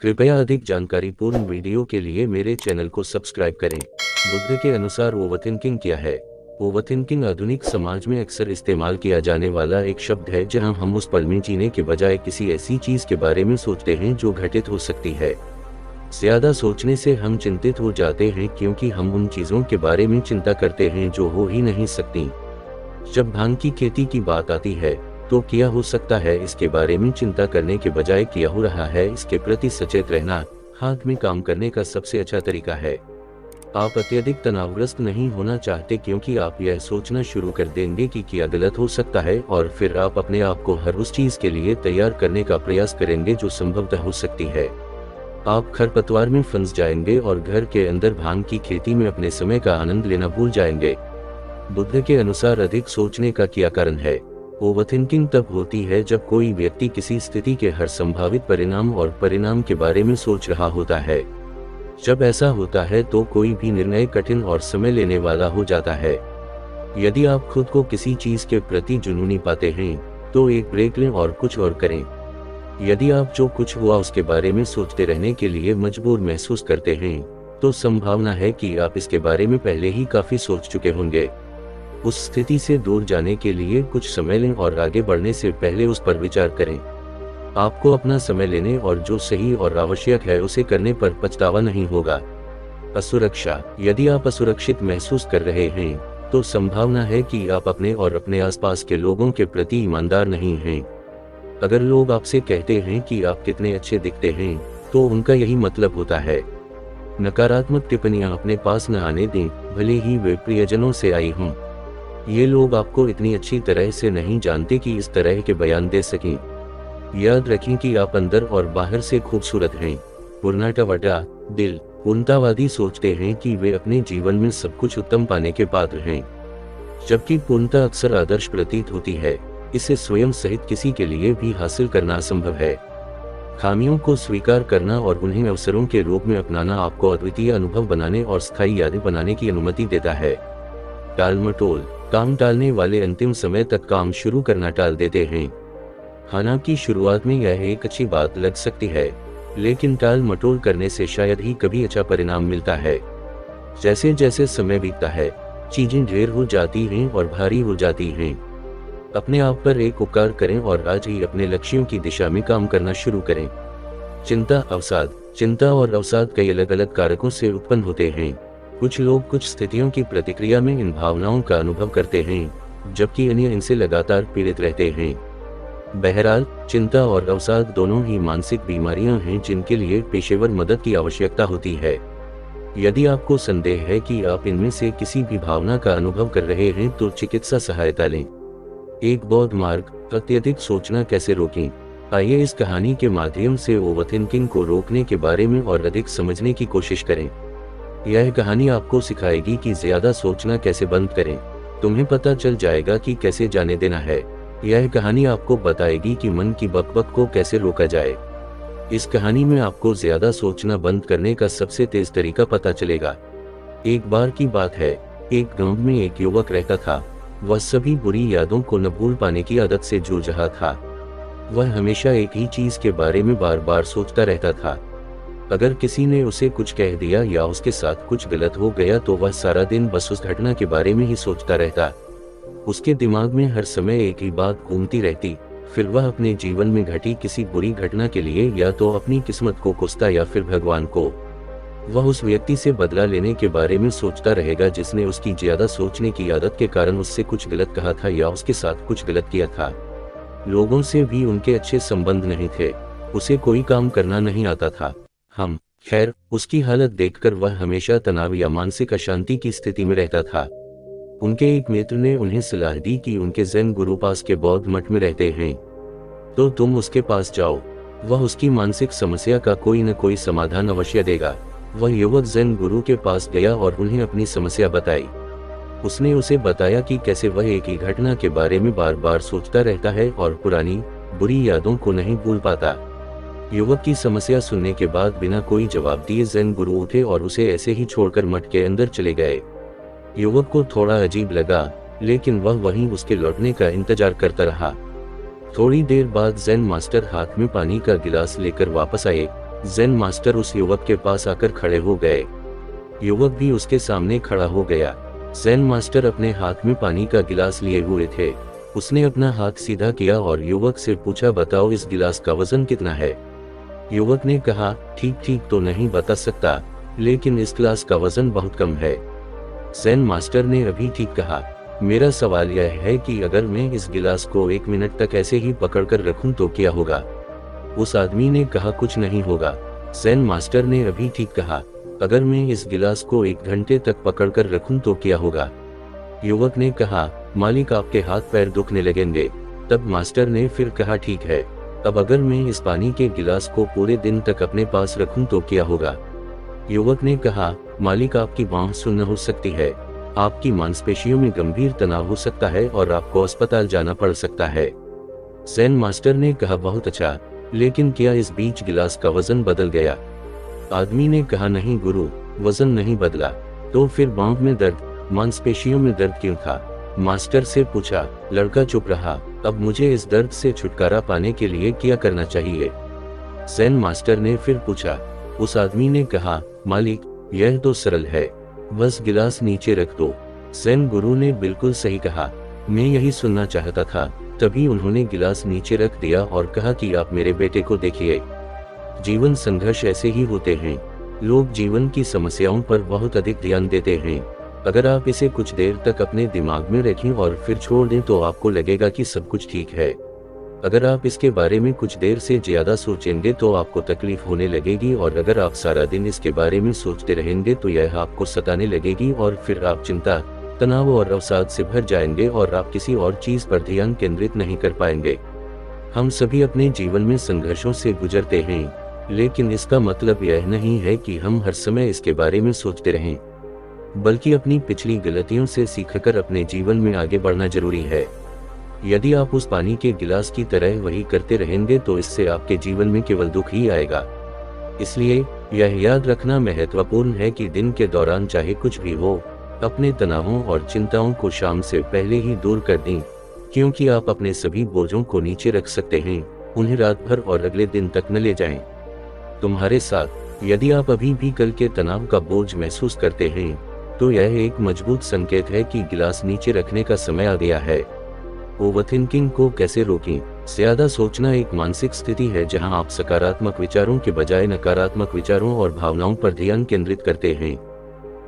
कृपया अधिक जानकारीपूर्ण वीडियो के लिए मेरे चैनल को सब्सक्राइब करें। बुद्ध के अनुसार ओवरथिंकिंग क्या है? ओवरथिंकिंग आधुनिक समाज में अक्सर इस्तेमाल किया जाने वाला एक शब्द है जहां हम उस पल में जीने के बजाय किसी ऐसी चीज के बारे में सोचते हैं जो घटित हो सकती है। ज्यादा सोचने से हम चिंतित हो जाते हैं क्योंकि हम उन चीजों के बारे में चिंता करते हैं जो हो ही नहीं सकती। जब भांग की खेती की बात आती है तो क्या हो सकता है इसके बारे में चिंता करने के बजाय क्या हो रहा है इसके प्रति सचेत रहना हाथ में काम करने का सबसे अच्छा तरीका है। आप अत्यधिक तनावग्रस्त नहीं होना चाहते क्योंकि आप यह सोचना शुरू कर देंगे कि क्या गलत हो सकता है और फिर आप अपने आप को हर उस चीज के लिए तैयार करने का प्रयास करेंगे जो संभवतः हो सकती है। आप खरपतवार में फंस जाएंगे और घर के अंदर भांग की खेती में अपने समय का आनंद लेना भूल जाएंगे। बुद्ध के अनुसार अधिक सोचने का क्या कारण है? ओवरथिंकिंग तब होती है जब कोई व्यक्ति किसी स्थिति के हर संभावित परिणाम और परिणाम के बारे में सोच रहा होता है। जब ऐसा होता है तो कोई भी निर्णय कठिन और समय लेने वाला हो जाता है। यदि आप खुद को किसी चीज के प्रति जुनूनी पाते हैं तो एक ब्रेक लें और कुछ और करें। यदि आप जो कुछ हुआ उसके बारे में सोचते रहने के लिए मजबूर महसूस करते हैं तो संभावना है कि आप इसके बारे में पहले ही काफी सोच चुके होंगे। उस स्थिति से दूर जाने के लिए कुछ समय लें और आगे बढ़ने से पहले उस पर विचार करें। आपको अपना समय लेने और जो सही और आवश्यक है उसे करने पर पछतावा नहीं होगा। असुरक्षा। यदि आप असुरक्षित महसूस कर रहे हैं तो संभावना है कि आप अपने और अपने आसपास के लोगों के प्रति ईमानदार नहीं हैं। अगर लोग आपसे कहते हैं कि आप कितने अच्छे दिखते हैं तो उनका यही मतलब होता है। नकारात्मक टिप्पणियां अपने पास न आने दें, भले ही वे प्रियजनों से आई हों। ये लोग आपको इतनी अच्छी तरह से नहीं जानते कि इस तरह के बयान दे सकें। याद रखें कि आप अंदर और बाहर से खूबसूरत हैं। पूर्णतावादी दिल। पूर्णतावादी सोचते हैं कि वे अपने जीवन में सब कुछ उत्तम पाने के पात्र हैं, जबकि पूर्णता अक्सर आदर्श प्रतीत होती है। इसे स्वयं सहित किसी के लिए भी हासिल करना असंभव है। खामियों को स्वीकार करना और उन्हें अवसरों के रूप में अपनाना आपको अद्वितीय अनुभव बनाने और स्थायी यादें बनाने की अनुमति देता है। टाल मटोल। काम टालने वाले अंतिम समय तक काम शुरू करना टाल देते हैं। हालांकि शुरुआत में यह एक अच्छी बात लग सकती है, लेकिन टाल मटोल करने से शायद ही कभी अच्छा परिणाम मिलता है। जैसे जैसे समय बीतता है चीजें ढेर हो जाती हैं और भारी हो जाती हैं। अपने आप पर एक उपकार करें और आज ही अपने लक्ष्यों की दिशा में काम करना शुरू करें। चिंता अवसाद। चिंता और अवसाद कई अलग अलग कारकों से उत्पन्न होते हैं। कुछ लोग कुछ स्थितियों की प्रतिक्रिया में इन भावनाओं का अनुभव करते हैं, जबकि अन्य इनसे लगातार पीड़ित रहते हैं। बहरहाल, चिंता और अवसाद दोनों ही मानसिक बीमारियां हैं जिनके लिए पेशेवर मदद की आवश्यकता होती है। यदि आपको संदेह है कि आप इनमें से किसी भी भावना का अनुभव कर रहे हैं तो चिकित्सा सहायता लें। एक बौद्ध मार्ग। अत्यधिक सोचना कैसे रोकें? आइए इस कहानी के माध्यम से ओवरथिंकिंग को रोकने के बारे में और अधिक समझने की कोशिश करें। यह कहानी आपको सिखाएगी कि ज्यादा सोचना कैसे बंद करें। तुम्हें पता चल जाएगा कि कैसे जाने देना है। यह कहानी आपको बताएगी कि मन की बकबक को कैसे रोका जाए। इस कहानी में आपको ज्यादा सोचना बंद करने का सबसे तेज तरीका पता चलेगा। एक बार की बात है, एक गांव में एक युवक रहता था। वह सभी बुरी यादों को न भूल पाने की आदत से जूझ रहा था। वह हमेशा एक ही चीज के बारे में बार बार सोचता रहता था। अगर किसी ने उसे कुछ कह दिया या उसके साथ कुछ गलत हो गया तो वह सारा दिन बस उस घटना के बारे में ही सोचता रहता। उसके दिमाग में हर समय एक ही बात घूमती रहती। फिर वह अपने जीवन में घटी किसी बुरी घटना के लिए या तो अपनी किस्मत को कोसता या फिर भगवान को। वह उस व्यक्ति से बदला लेने के बारे में सोचता रहेगा जिसने उसकी ज्यादा सोचने की आदत के कारण उससे कुछ गलत कहा था या उसके साथ कुछ गलत किया था। लोगों से भी उनके अच्छे संबंध नहीं थे। उसे कोई काम करना नहीं आता था। खैर, उसकी हालत देखकर वह हमेशा तनाव या मानसिक अशांति की स्थिति में रहता था। उनके एक मित्र ने उन्हें सलाह दी कि उनके जैन गुरु पास के बौद्ध मठ में रहते हैं, तो तुम उसके पास जाओ। वह उसकी मानसिक समस्या का कोई न कोई समाधान अवश्य देगा। वह युवक जैन गुरु के पास गया और उन्हें अपनी समस्या बताई। उसने उसे बताया कि कैसे वह एक ही घटना के बारे में बार बार सोचता रहता है और पुरानी बुरी यादों को नहीं भूल पाता। युवक की समस्या सुनने के बाद बिना कोई जवाब दिए जैन गुरु उठे और उसे ऐसे ही छोड़कर मठ के अंदर चले गए। युवक को थोड़ा अजीब लगा, लेकिन वह वहीं उसके लौटने का इंतजार करता रहा। थोड़ी देर बाद जैन मास्टर हाथ में पानी का गिलास लेकर वापस आए। ज़ेन मास्टर उस युवक के पास आकर खड़े हो गए। युवक भी उसके सामने खड़ा हो गया। ज़ेन मास्टर अपने हाथ में पानी का गिलास लिए हुए थे। उसने अपना हाथ सीधा किया और युवक से पूछा, बताओ इस गिलास का वजन कितना है। युवक ने कहा, ठीक ठीक तो नहीं बता सकता, लेकिन इस गिलास का वजन बहुत कम है। ज़ेन मास्टर ने अभी ठीक कहा, मेरा सवाल यह है कि अगर मैं इस गिलास को 1 मिनट तक ऐसे ही पकड़कर रखूं तो क्या होगा। उस आदमी ने कहा, कुछ नहीं होगा। ज़ेन मास्टर ने अभी ठीक कहा, अगर मैं इस गिलास को 1 घंटे तक पकड़कर रखूं तो क्या होगा। युवक ने कहा, मालिक आपके हाथ पैर दुखने लगेंगे। तब मास्टर ने फिर कहा, ठीक है, अब अगर मैं इस पानी के गिलास को पूरे दिन तक अपने पास रखूं तो क्या होगा। युवक ने कहा, मालिक आपकी बांह सुन्न हो सकती है, आपकी मांसपेशियों में गंभीर तनाव हो सकता है और आपको अस्पताल जाना पड़ सकता है। ज़ेन मास्टर ने कहा, बहुत अच्छा, लेकिन क्या इस बीच गिलास का वजन बदल गया। आदमी ने कहा, नहीं गुरु, वजन नहीं बदला। तो फिर बांह में दर्द, मांसपेशियों में दर्द क्यों था। मास्टर से पूछा। लड़का चुप रहा। अब मुझे इस दर्द से छुटकारा पाने के लिए क्या करना चाहिए। ज़ेन मास्टर ने फिर पूछा। उस आदमी ने कहा, मालिक यह तो सरल है, बस गिलास नीचे रख दो। ज़ेन गुरु ने बिल्कुल सही कहा, मैं यही सुनना चाहता था। तभी उन्होंने गिलास नीचे रख दिया और कहा कि आप मेरे बेटे को देखिए। जीवन संघर्ष ऐसे ही होते हैं। लोग जीवन की समस्याओं पर बहुत अधिक ध्यान देते हैं। अगर आप इसे कुछ देर तक अपने दिमाग में रखें और फिर छोड़ दें तो आपको लगेगा कि सब कुछ ठीक है। अगर आप इसके बारे में कुछ देर से ज्यादा सोचेंगे तो आपको तकलीफ होने लगेगी, और अगर आप सारा दिन इसके बारे में सोचते रहेंगे तो यह आपको सताने लगेगी और फिर आप चिंता, तनाव और अवसाद से भर जाएंगे और आप किसी और चीज पर ध्यान केंद्रित नहीं कर पाएंगे। हम सभी अपने जीवन में संघर्षों से गुजरते हैं, लेकिन इसका मतलब यह नहीं है कि हम हर समय इसके बारे में सोचते रहें, बल्कि अपनी पिछली गलतियों से सीखकर अपने जीवन में आगे बढ़ना जरूरी है। यदि आप उस पानी के गिलास की तरह वही करते रहेंगे तो इससे आपके जीवन में केवल दुख ही आएगा। इसलिए यह याद रखना महत्वपूर्ण है कि दिन के दौरान चाहे कुछ भी हो, अपने तनावों और चिंताओं को शाम से पहले ही दूर कर दें, क्योंकि आप अपने सभी बोझों को नीचे रख सकते हैं, उन्हें रात भर और अगले दिन तक न ले जाएं। तुम्हारे साथ यदि आप अभी भी कल के तनाव का बोझ महसूस करते हैं तो यह एक मजबूत संकेत है कि गिलास नीचे रखने का समय आ गया है। ओवरथिंकिंग को कैसे रोकें। ज्यादा सोचना एक मानसिक स्थिति है जहां आप सकारात्मक विचारों के बजाय नकारात्मक विचारों और भावनाओं पर ध्यान केंद्रित करते हैं।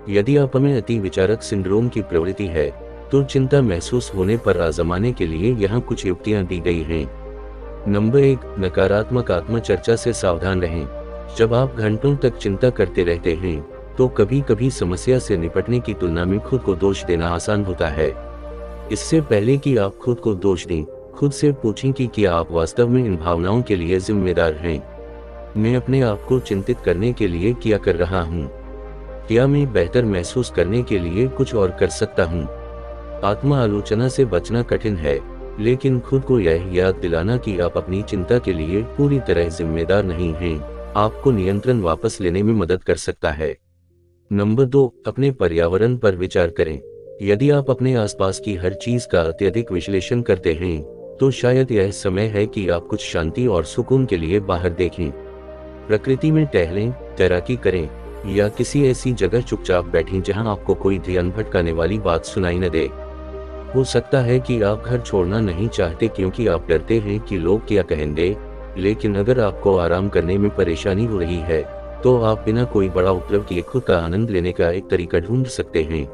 यदि आप में अति विचारक सिंड्रोम की प्रवृत्ति है तो चिंता महसूस होने पर आजमाने के लिए यहाँ कुछ युक्तियां दी गई हैं। नंबर 1, नकारात्मक आत्मचर्चा से सावधान रहें। जब आप घंटों तक चिंता करते रहते हैं तो कभी कभी समस्या से निपटने की तुलना में खुद को दोष देना आसान होता है। इससे पहले कि आप खुद को दोष दें, खुद से पूछें कि क्या आप वास्तव में इन भावनाओं के लिए जिम्मेदार हैं। मैं अपने आप को चिंतित करने के लिए क्या कर रहा हूँ। क्या मैं बेहतर महसूस करने के लिए कुछ और कर सकता हूँ। आत्म आलोचना से बचना कठिन है, लेकिन खुद को यह याद दिलाना कि आप अपनी चिंता के लिए पूरी तरह जिम्मेदार नहीं हैं, आपको नियंत्रण वापस लेने में मदद कर सकता है। नंबर 2, अपने पर्यावरण पर विचार करें। यदि आप अपने आसपास की हर चीज का अत्यधिक विश्लेषण करते हैं तो शायद यह समय है कि आप कुछ शांति और सुकून के लिए बाहर देखें। प्रकृति में टहलें, तैराकी करें या किसी ऐसी जगह चुपचाप बैठें जहां आपको कोई ध्यान भटकाने वाली बात सुनाई न दे। हो सकता है कि आप घर छोड़ना नहीं चाहते क्योंकि आप डरते हैं कि लोग क्या कहेंगे, लेकिन अगर आपको आराम करने में परेशानी हो रही है तो आप बिना कोई बड़ा उपद्रव किए खुद का आनंद लेने का एक तरीका ढूंढ सकते हैं।